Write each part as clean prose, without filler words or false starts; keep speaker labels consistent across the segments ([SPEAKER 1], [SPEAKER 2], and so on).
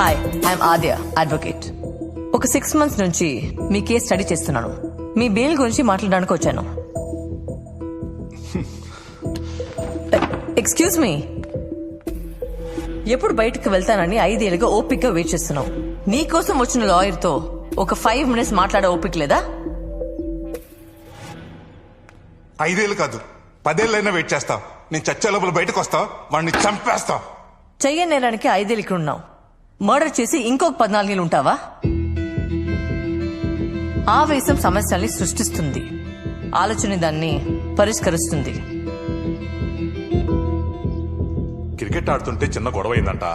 [SPEAKER 1] Hi, I'm Aadya, advocate. ఒక 6 months నుంచి మీ case study చేస్తున్నాను. మీ బెయిల్ గురించి మాట్లాడడానికి వచ్చాను. ఎక్స్క్యూజ్ మీ, ఎప్పుడు బయటకు వెళ్తానని 5 ఏళ్ళుగా ఓపిక్ గా వెయిట్ చేస్తున్నావు. నీకోసం వచ్చిన లాయర్ తో ఒక 5 minutes మాట్లాడే ఓపిక లేదా?
[SPEAKER 2] 5 ఏళ్ళు కాదు, 10 ఏళ్ళైనా వెయిట్ చేస్తా. నేను చచ్చే లోపల బయటకు వస్తా, వాడిని చంపేస్తా.
[SPEAKER 1] చెయ్య నేరానికి 5 ఏళ్ళు ఇక్కడ ఉన్నావు. మర్డర్ చేసి ఇంకొక 14 ఏళ్ళు ఉంటావా? ఆవేశం సమస్యల్ని సృష్టిస్తుంది, ఆలోచన దాన్ని పరిష్కరిస్తుంది.
[SPEAKER 2] క్రికెట్ ఆడుతుంటే చిన్న గొడవ అయిందంట.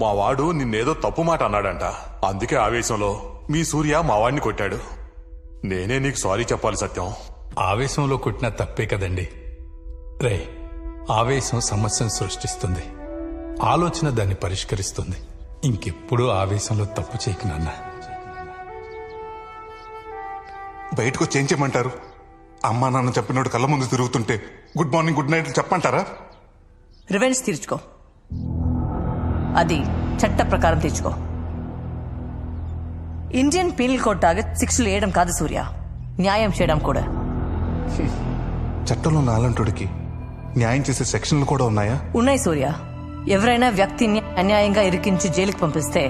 [SPEAKER 2] మా వాడు నిన్నేదో తప్పు మాట అన్నాడంట. అందుకే ఆవేశంలో మీ సూర్య మా వాడిని కొట్టాడు. నేనే నీకు సారీ చెప్పాలి సత్యం.
[SPEAKER 3] ఆవేశంలో కొట్టిన తప్పే కదండి. రే, ఆవేశం సమస్యను సృష్టిస్తుంది, ఆలోచన దాన్ని పరిష్కరిస్తుంది. ఇంకెప్పుడు ఆవేశంలో తప్పు చేయకు నాన్న.
[SPEAKER 2] బయటకు చేంజ్ చేయమంటారు. అమ్మా నాన్న చెప్పినోడు కళ్ళ ముందు తిరుగుతుంటే గుడ్ మార్నింగ్ గుడ్ నైట్ చెప్పంటారా?
[SPEAKER 1] రివెంజ్ తీర్చుకో, అది చట్ట ప్రకారం తీర్చుకో. ఇండియన్ పీనల్ కోడ్ టార్గెట్ శిక్షలు వేయడం కాదు సూర్య, న్యాయం చేయడం కూడా.
[SPEAKER 2] చట్టంలో నాలంటోడికి న్యాయం చేసే సెక్షన్లు కూడా ఉన్నాయా?
[SPEAKER 1] ఉన్నాయి సూర్య. ఎవరైనా వ్యక్తిని అన్యాయంగా ఇరికించి జైలుకు పంపిస్తే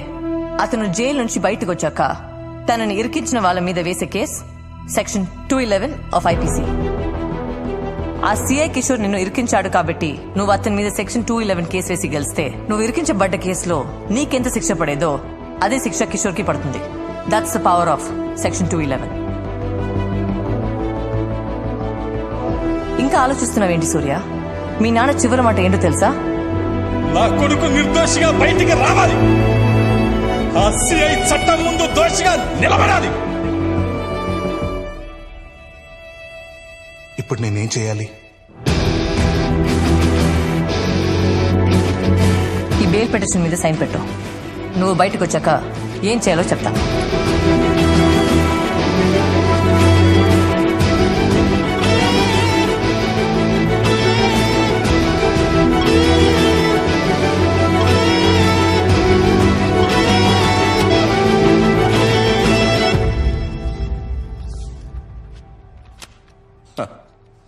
[SPEAKER 1] అతను జైలు నుంచి బయటకు వచ్చాక తనని ఇరికించిన వాళ్ళ మీద వేసే కేసు సెక్షన్ 211 ఆఫ్ ఐపీసీ. ఆ సిఐ కిషోర్ నిన్ను ఇరికించాడు కాబట్టి నువ్వు అతని మీద సెక్షన్ 211 కేసు వేసి గెలిస్తే నువ్వు ఇరికించబడ్డ కేసులో నీకెంత శిక్ష పడేదో అదే శిక్ష కిషోర్ కి పడుతుంది. That's the power of section 211. ఇంకా ఆలోచిస్తున్నావేంటి సూర్య? మీ నాన్న చివరి మాట ఏంటో తెలుసా?
[SPEAKER 4] నా కొడుకు నిర్దోషిగా బయటికి రావాలి, ఆ సిఐ చట్టం ముందు దోషిగా నిలబడాలి.
[SPEAKER 2] ఇప్పుడు నేనేం చేయాలి?
[SPEAKER 1] ఈ బెయిల్ పిటిషన్ మీద సైన్ పెట్టు. నువ్వు బయటకు వచ్చాక ఏం చేయాలో చెప్తా.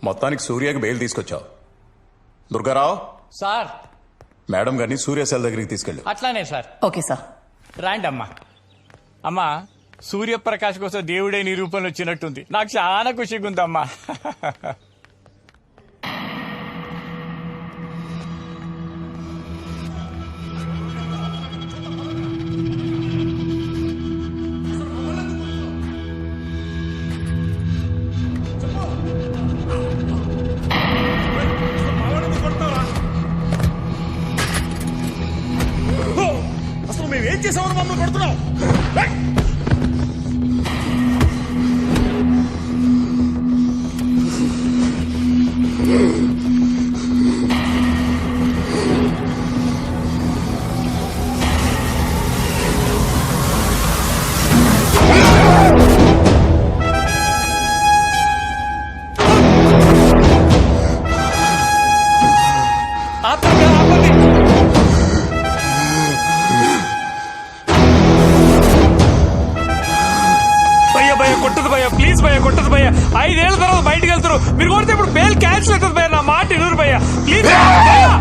[SPEAKER 4] మొత్తానికి సూర్యకి బెయిల్ తీసుకొచ్చావు. దుర్గారావు,
[SPEAKER 5] సార్
[SPEAKER 4] మేడం గారిని సూర్య సెల్ దగ్గరికి తీసుకెళ్ళు.
[SPEAKER 5] అట్లానే సార్.
[SPEAKER 1] Okay sir.
[SPEAKER 5] రాండి అమ్మా. అమ్మా, సూర్యప్రకాష్ కోసం దేవుడే నీ రూపంలో వచ్చినట్టుంది. నాకు చాలా ఖుషిగా ఉందమ్మా.
[SPEAKER 4] అసలు మేమేం చేసామని మమ్మల్ని కొడుతున్నావు? కొట్టదు భయ్యా, ప్లీజ్ భయ్యా, కొట్టదు భయ్యా. 5 ఏళ్ల తర్వాత బయటకు వెళ్తారు, మీరు కొడితే ఇప్పుడు బెయిల్ క్యాన్సిల్ అవుతుంది భయ్యా. నా మాట ఇరువురు భయ్యా, ప్లీజ్ భయ్యా.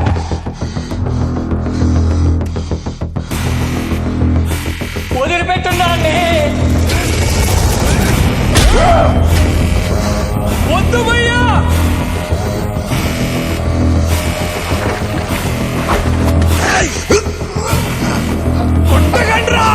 [SPEAKER 4] వదిలిపెట్టున్నా అండి. వద్దు భయ్యా. కొట్టగండ్రా.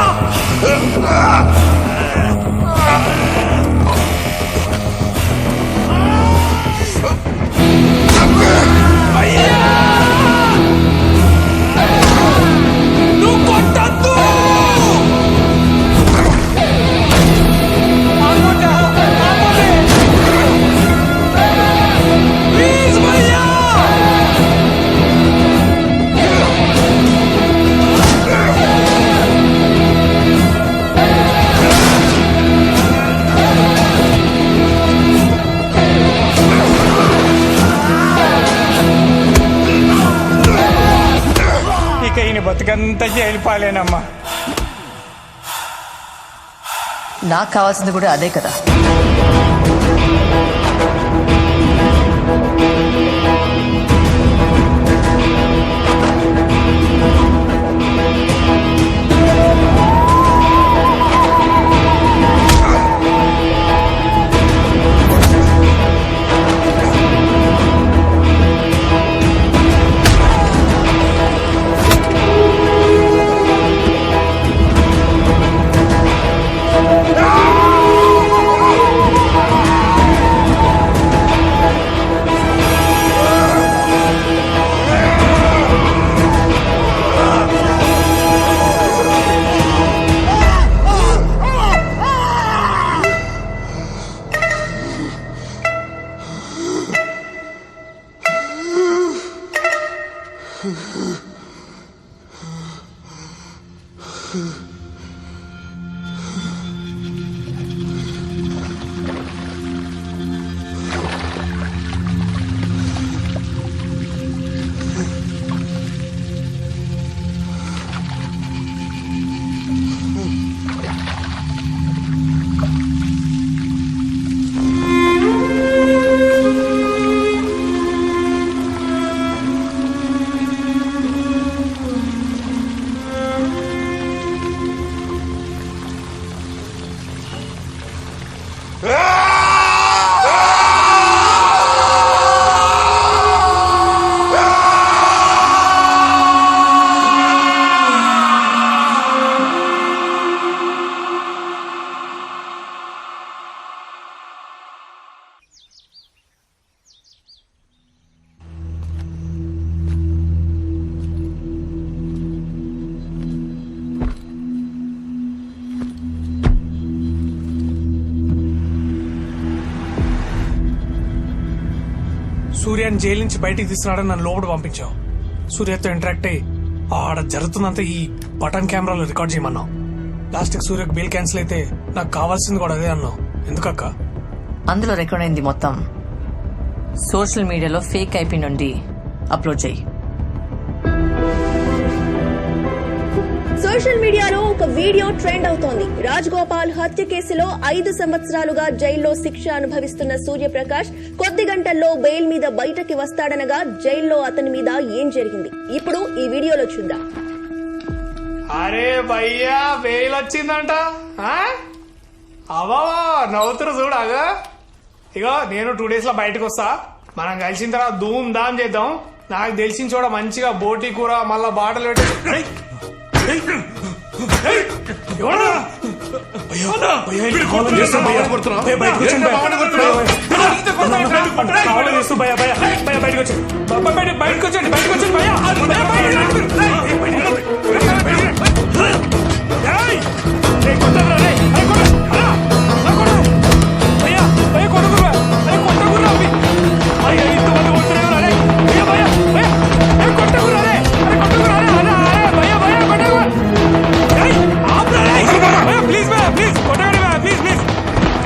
[SPEAKER 5] ఎంత చేయాలిపాలేనమ్మా.
[SPEAKER 1] నాకు కావాల్సింది కూడా అదే కదా.
[SPEAKER 4] సూర్యాన్ని జైలు నుంచి బయటికి తీసుకురావడం నన్ను లోపల పంపించావు. సూర్యతో ఇంటరాక్ట్ అయ్యి ఆడ జరుగుతుందంతా ఈ బటన్ కెమెరాలో రికార్డ్ చేయమన్నావు. లాస్ట్కి సూర్యకు బిల్ క్యాన్సిల్ అయితే నాకు కావాల్సింది కూడా అదే అన్నావు. ఎందుకక్క?
[SPEAKER 1] అందులో రికార్డ్ అయింది మొత్తం సోషల్ మీడియాలో ఫేక్ ఐపీ నుండి అప్లోడ్ చేయి.
[SPEAKER 6] సోషల్ మీడియాలో ఒక వీడియో ట్రెండ్ అవుతోంది. రాజ్ గోపాల్ హత్య కేసులో 5 సంవత్సరాలుగా జైల్లో శిక్ష అనుభవిస్తున్న సూర్యప్రకాష్ కొద్ది గంటల్లో బెయిల్ మీద బయటకి వస్తాడనగా జైల్లో అతని మీద ఏం జరిగింది ఇప్పుడు ఈ వీడియోలో చూద్దాం.
[SPEAKER 4] అరే భయ్యా బెయిల్ వచ్చిందంట. అవా నవ్వుతురు చూడగా. ఇగో నేను 2 days లో బయటకు వస్తా. మనం కలిసిన తర్వాత ధూమ్ ధామ్ చేద్దాం. నాకు తెలిసిన చోట మంచిగా బోటి కూర మళ్ళా బాటలు పెట్టి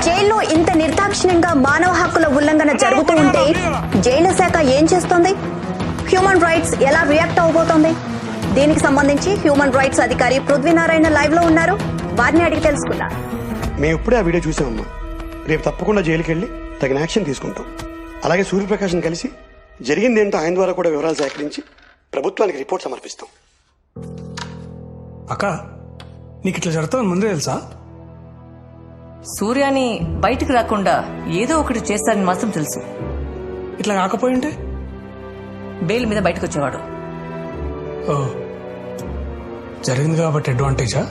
[SPEAKER 6] జైల్లో ఇంత నిర్దాక్షిణ్యంగా మానవ హక్కుల ఉల్లంఘన జరుగుతూ ఉంటే జైలు శాఖ ఏం చేస్తోంది? హ్యూమన్ రైట్స్ ఎలా రియాక్ట్ అవబోతోంది? దీనికి సంబంధించి హ్యూమన్ రైట్స్ అధికారి పృథ్వీనారాయణ లైవ్ లో ఉన్నారు. వారిని అడిగి తెలుసుకుందాం.
[SPEAKER 7] మేము ఇప్పుడే ఆ వీడియో చూసామమ్మా. రేపు తప్పకుండా జైలుకి వెళ్ళి తగిన యాక్షన్ తీసుకుంటాం. అలాగే సూర్యప్రకాష్ని కలిసి జరిగిందేంటో ఆయన ద్వారా కూడా వివరాలు సేకరించి ప్రభుత్వానికి రిపోర్ట్ సమర్పిస్తాం.
[SPEAKER 4] అక్క నీకు ఇట్లా జరుగుతుంది ముందే తెలుసా?
[SPEAKER 1] సూర్యాని బయటకు రాకుండా ఏదో ఒకటి చేస్తారని మాత్రం తెలుసు.
[SPEAKER 4] ఇట్లా కాకపోయింటే
[SPEAKER 1] బెయిల్ మీద బయటకు వచ్చేవాడు.
[SPEAKER 4] ఓ జరిగింది కాబట్టి అడ్వాంటేజా?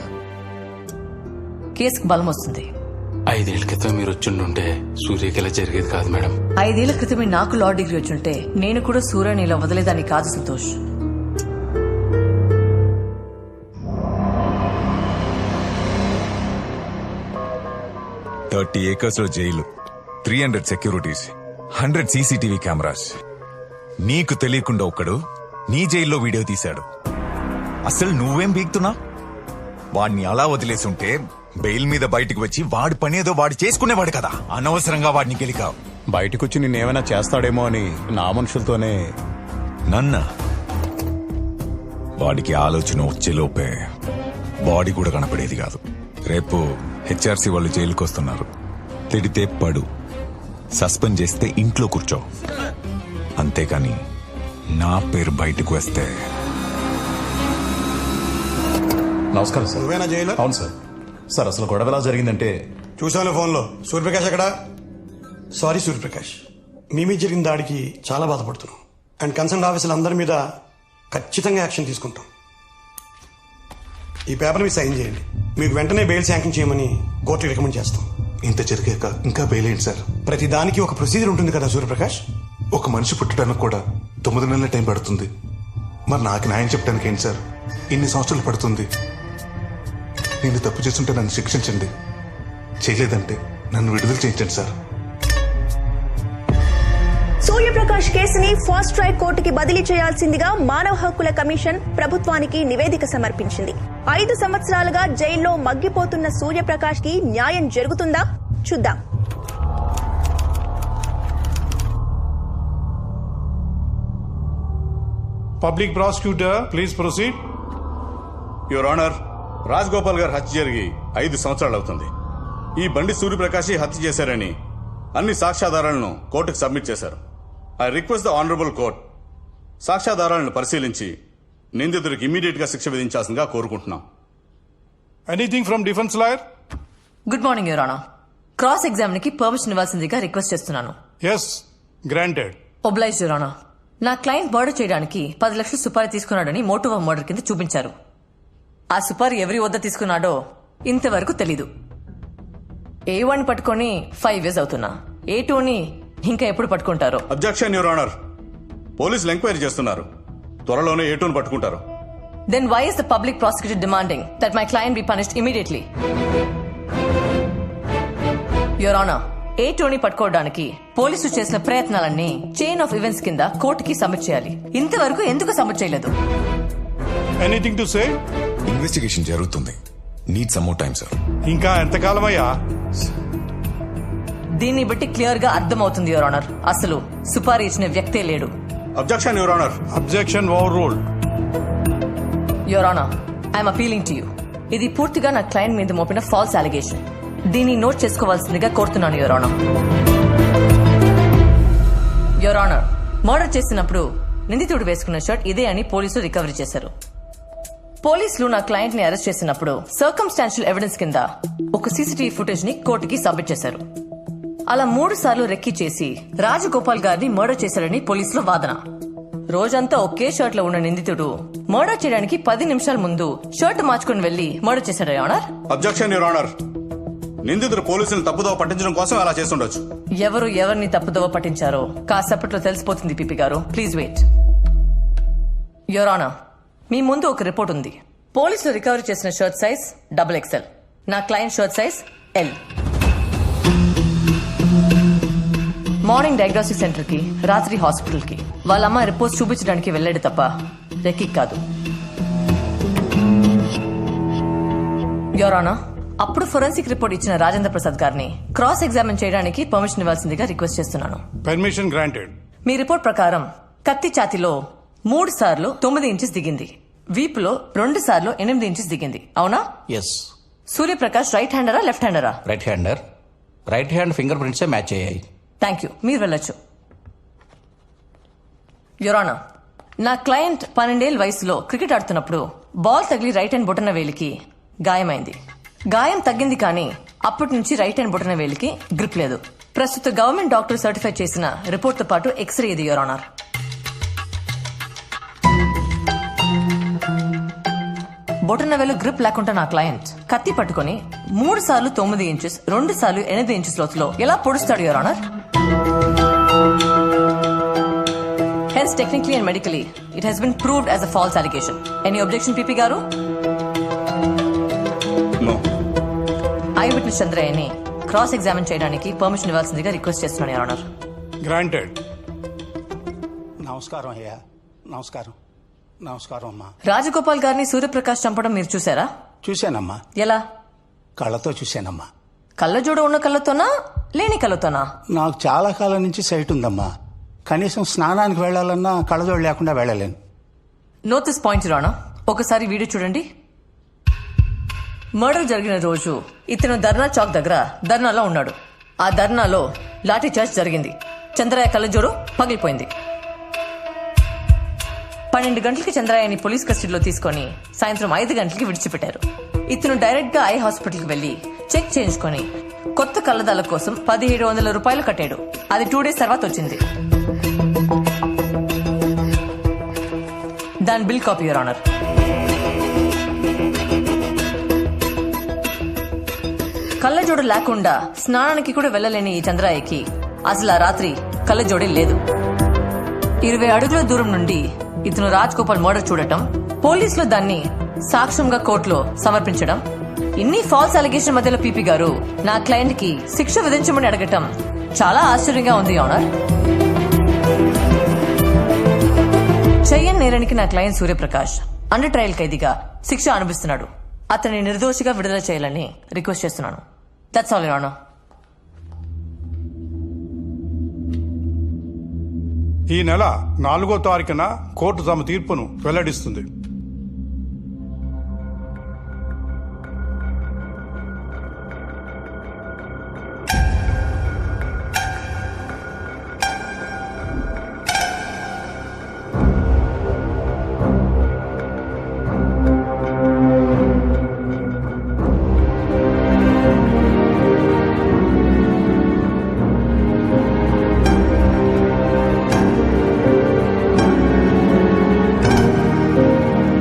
[SPEAKER 1] కేసుకు బలం వస్తుంది.
[SPEAKER 8] 5 ఏళ్ల క్రితం మీరు వచ్చిండుంటే సూర్యకి ఇలా జరిగేది కాదు మేడం.
[SPEAKER 1] 5 ఏళ్ల క్రితమే నాకు లా డిగ్రీ వచ్చుంటే నేను కూడా సూర్యని ఇలా వదిలేదాన్ని కాదు సంతోష్.
[SPEAKER 9] $30 acres లో జైలు, 300 సెక్యూరిటీస్, 100 CCTV కెమెరాస్. నీకు తెలియకుండా ఒకడు నీ జైల్లో వీడియో తీశాడు. అసలు నువ్వేం బీక్తున్నా? వాడిని అలా వదిలేసుంటే బెయిల్ మీద బయటకు వచ్చి వాడి పనేదో వాడు చేసుకునేవాడు కదా. అనవసరంగా వాడిని గెలికావు.
[SPEAKER 10] బయటకొచ్చి నిన్నేమైనా చేస్తాడేమో అని నా మనుషులతోనే.
[SPEAKER 9] నన్నా వాడికి ఆలోచన వచ్చేలోపే బాడీ కూడా కనపడేది కాదు. రేపు హెచ్ఆర్సీ వాళ్ళు జైలుకి వస్తున్నారు. తిడితే పడు, సస్పెండ్ చేస్తే ఇంట్లో కూర్చో. అంతేకాని నా పేరు బయటకు వస్తే
[SPEAKER 10] నమస్కారం సార్.
[SPEAKER 7] నువ్వేనా జైలు?
[SPEAKER 10] అవును సార్. సార్ అసలు గొడవ ఎలా జరిగిందంటే
[SPEAKER 7] చూశాను ఫోన్లో. సూర్యప్రకాష్ ఎక్కడా? సారీ సూర్యప్రకాష్, మీ మీద జరిగిన దాడికి చాలా బాధపడుతున్నాం. అండ్ కన్సర్న్ ఆఫీసులు అందరి మీద ఖచ్చితంగా యాక్షన్ తీసుకుంటాం. ఈ పేపర్ మీద సైన్ చేయండి. మీకు వెంటనే బెయిల్ శాంక్షన్ చేయమని కోర్టు రికమెండ్ చేస్తాం.
[SPEAKER 2] ఇంత జరిగాక ఇంకా బెయిల్ ఏంటి సార్?
[SPEAKER 7] ప్రతి దానికి ఒక ప్రొసీజర్ ఉంటుంది కదా సూర్యప్రకాష్.
[SPEAKER 2] ఒక మనిషి పుట్టడానికి కూడా 9 నెలల టైం పడుతుంది. మరి నాకు న్యాయం చెప్పడానికి ఏంటి సార్ ఇన్ని సంవత్సరాలు పడుతుంది? నేను తప్పు చేస్తుంటే నన్ను శిక్షించండి, చేయలేదంటే నన్ను విడుదల చేయించండి సార్.
[SPEAKER 6] సూర్యప్రకాష్ కేసుని ఫాస్ట్ ట్రాక్ కోర్టుకి బదిలీ చేయాల్సిందిగా మానవ హక్కుల కమిషన్ ప్రభుత్వానికి నివేదిక సమర్పించింది. 5 సంవత్సరాలుగా జైల్లో మగ్గిపోతున్న సూర్యప్రకాష్ కి న్యాయం జరుగుతుందా? చూద్దాం.
[SPEAKER 11] Public prosecutor please proceed.
[SPEAKER 12] Your honour, Rajagopal గారు హత్య జరిగి 5 సంవత్సరాలు అవుతుంది. ఈ బండి సూర్యప్రకాశ్ హత్య చేశారని అన్ని సాక్ష్యాధారాలను కోర్టుకు సబ్మిట్ చేశారు. I request the honourable court సాక్ష్యాధారాలను పరిశీలించి నిందితుడికి ఇమ్మీడియట్ గా శిక్ష విధించాల్సిందిగా కోరుకుంటున్నాం.
[SPEAKER 11] Anything from defence lawyer?
[SPEAKER 1] Good morning your honour. Cross exam కి పర్మిషన్ ఇవ్వాల్సిందిగా రిక్వెస్ట్ చేస్తున్నాను.
[SPEAKER 11] Yes, granted.
[SPEAKER 1] Oblige your honour. నా క్లయింట్ మర్డర్ చేయడానికి 10 లక్షలు సుపారీ తీసుకున్నాడని మోటివ్ ఆఫ్ మర్డర్ కింద చూపించారు. ఆ సుపారీ ఎవరి వద్ద తీసుకున్నాడో ఇంతవరకు తెలీదు. A1 పట్టుకొని 5 years అవుతున్నా. A2ని ఇంకా ఎప్పుడు పట్టుకుంటారో?
[SPEAKER 12] Objection your honour. పోలీసులు ఎంక్వైరీ చేస్తున్నారు. త్వరలోనే A2ని పట్టుకుంటారు.
[SPEAKER 1] Then why is the public prosecutor demanding that my client be punished immediately? Your Honor, A2ని పట్టుకోవడానికి పోలీసులు చేసిన ప్రయత్నాలన్నీ చైన్ ఆఫ్ ఈవెంట్స్ కింద కోర్టుకి సబ్మిట్ చేయాలి. ఇంతవరకు ఎందుకు సబ్మిట్ చేయలేదు?
[SPEAKER 11] Anything to say?
[SPEAKER 9] ఇన్వెస్టిగేషన్ జరుగుతుంది. Need some more time sir.
[SPEAKER 11] ఇంకా ఎంతకాలం అయ్యా?
[SPEAKER 1] దీన్ని బట్టి క్లియర్ గా అర్థమవుతుంది యువర్ ఆనర్, అసలు సుపారీ ఇచ్చిన వ్యక్తే లేడు.
[SPEAKER 12] Objection your honour.
[SPEAKER 11] Objection over ruled.
[SPEAKER 1] Your honour, I'm appealing to you. ఇది పూర్తిగా నా క్లయింట్ మీద మోపిన ఫాల్స్ అలిగేషన్. దీన్ని నోట్ చేసుకోవాల్సిందిగా కోరుతున్నాను your honour. Your honour, murder చేసినప్పుడు నిందితుడు వేసుకున్న షర్ట్ ఇదే అని పోలీసులు రికవరీ చేశారు. పోలీసులు నా క్లయింట్ ని అరెస్ట్ చేసినప్పుడు సర్కమ్స్టాన్షియల్ ఎవిడెన్స్ కింద ఒక సీసీటీవీ ఫుటేజ్ ని కోర్టుకి సబ్మిట్ చేశారు. అలా 3 సార్లు రెక్కి చేసి రాజగోపాల్ గారిని మర్డర్ చేశారని పోలీసుల వాదన. రోజంతా ఒకే షర్ట్ లో ఉన్న నిందితుడు మర్డర్ చేయడానికి 10 నిమిషాల ముందు షర్ట్ మార్చుకుని వెళ్లి మర్డర్ చేశారు your honour.
[SPEAKER 12] Objection your honour. నిందితుడు పోలీసులను తప్పుదోవ పట్టించడం కోసం అలా చేస్తుండొచ్చు.
[SPEAKER 1] ఎవరు ఎవరిని తప్పుదోవ పట్టించారో కాసేపట్లో తెలిసిపోతుంది పిపి గారు. Please wait. యువర్ ఆనర్, మీ ముందు ఒక రిపోర్ట్ ఉంది. పోలీసులు రికవరీ చేసిన షర్ట్ సైజ్ XXL. నా client shirt size L. Morning diagnostic centre కి, రాత్రి హాస్పిటల్ కి వాళ్ళ అమ్మ రిపోర్ట్స్ చూపించడానికి వెళ్ళాడు తప్ప రెక్కి కాదు. యువర్ ఆనర్, అప్పుడు ఫోరెన్సిక్ రిపోర్ట్ ఇచ్చిన రాజేంద్ర ప్రసాద్ గారిని క్రాస్ ఎగ్జామిన్ చేయడానికి పర్మిషన్ ఇవ్వాల్సిందిగా రిక్వెస్ట్ చేస్తున్నాను.
[SPEAKER 11] Permission granted.
[SPEAKER 1] మీ రిపోర్ట్ ప్రకారం కత్తి ఛాతిలో 3 సార్లు 9 ఇంచెస్ దిగింది, వీపులో 2 సార్లు 8 ఇంచెస్ దిగింది, అవునా?
[SPEAKER 5] ఎస్.
[SPEAKER 1] సూర్యప్రకాష్ రైట్ హ్యాండరా లెఫ్ట్ హ్యాండరా?
[SPEAKER 5] Right hander. Right hand finger ప్రింట్సే మ్యాచ్ అయ్యాయి.
[SPEAKER 1] థ్యాంక్ యూ, మీరు వెళ్ళొచ్చు. యువర్ ఆనర్, నా క్లయింట్ 12 ఏళ్ల వయసులో క్రికెట్ ఆడుతున్నప్పుడు బాల్ తగిలి రైట్ హ్యాండ్ బొటన వేలికి గాయమైంది. గాయం తగ్గింది కానీ అప్పటి నుంచి రైట్ హ్యాండ్ బొటన వేలికి గ్రిప్ లేదు. ప్రస్తుత గవర్నమెంట్ డాక్టర్ సర్టిఫై చేసిన రిపోర్ట్ తో పాటు ఎక్స్రే ఇది యువర్ ఆనర్. బొటన వేలు గ్రిప్ లేకుండా నా క్లయింట్ కత్తి పట్టుకుని 3 సార్లు 9 ఇంచెస్ 2 సార్లు 8 ఇంచెస్ లోతులో ఎలా పొడుస్తాడు your honour? Hence, technically and medically, it has been proved as a false allegation. Any objection, PP Garu?
[SPEAKER 12] No.
[SPEAKER 1] Eyewitness Chandrayani cross-examine చేయడానికి పర్మిషన్ ఇవ్వాల్సిందిగా రిక్వెస్ట్ చేస్తున్నాను యువర్ ఆనర్.
[SPEAKER 11] గ్రాంటెడ్.
[SPEAKER 5] నమస్కారం అయ్యా. నమస్కారం. నమస్కారం అమ్మా.
[SPEAKER 1] రాజగోపాల్ గారిని సూర్యప్రకాష్ చంపడం మీరు చూసారా?
[SPEAKER 5] చూశానమ్మా.
[SPEAKER 1] ఎలా?
[SPEAKER 5] కళ్ళతో చూశానమ్మా.
[SPEAKER 1] కళ్ళజోడు ఉన్న కళ్ళతోనా లేని కళ్ళతోనా?
[SPEAKER 5] నాకు చాలా కాలం నుంచి సైట్ ఉందమ్మా. కనీసం స్నానానికి వెళ్లాలన్నా కళ్ళజోడు లేకుండా వెళ్ళలేను.
[SPEAKER 1] నోటీస్ పాయింట్ రానా ఒకసారి వీడియో చూడండి. మర్డర్ జరిగిన రోజు ఇతను ధర్నా చౌక్ దగ్గర ధర్నాలో ఉన్నాడు. ఆ ధర్నాలో లాఠీ చార్జ్ జరిగింది. చంద్రయ్య కళ్ళజోడు పగిలిపోయింది. 12 గంటలకి చంద్రయ్యని పోలీస్ కస్టడీలో తీసుకొని సాయంత్రం 5 గంటలకి విడిచిపెట్టారు. ఇతను డైరెక్ట్ గా ఐ హాస్పిటల్కి వెళ్లి చెక్ చేయించుకొని కొత్త కళ్ళదాల కోసం 1700 రూపాయలు కట్టాడు. అది 2 డేస్ తర్వాత వచ్చింది. దాని బిల్ కాపీ యువర్ ఆనర్. కళ్ళజోడు లేకుండా స్నానానికి కూడా వెళ్లలేని ఈ చంద్రయ్యకి అసలు ఆ రాత్రి కళ్ళజోడే లేదు. 20 అడుగుల దూరం నుండి ఇతను రాజ్ గోపాల్ మర్డర్ చూడటం, పోలీసులు దాన్ని సాక్ష్యంగా కోర్టులో సమర్పించడం, ఇన్ని ఫాల్స్ అలిగేషన్ మధ్యలో పీపీ గారు నా క్లయింట్ కి శిక్ష విధించమని అడగటం చాలా ఆశ్చర్యంగా ఉంది ఆనర్. చెయ్యని నేరానికి నా క్లయింట్ సూర్యప్రకాష్ అండర్ ట్రయల్ ఖైదీగా శిక్ష అనుభవిస్తున్నాడు. అతన్ని నిర్దోషిగా విడుదల చేయాలని రిక్వెస్ట్ చేస్తున్నాను. That's all your honour.
[SPEAKER 11] ఈ నెల 4వ తారీఖున కోర్టు తమ తీర్పును వెల్లడిస్తుంది.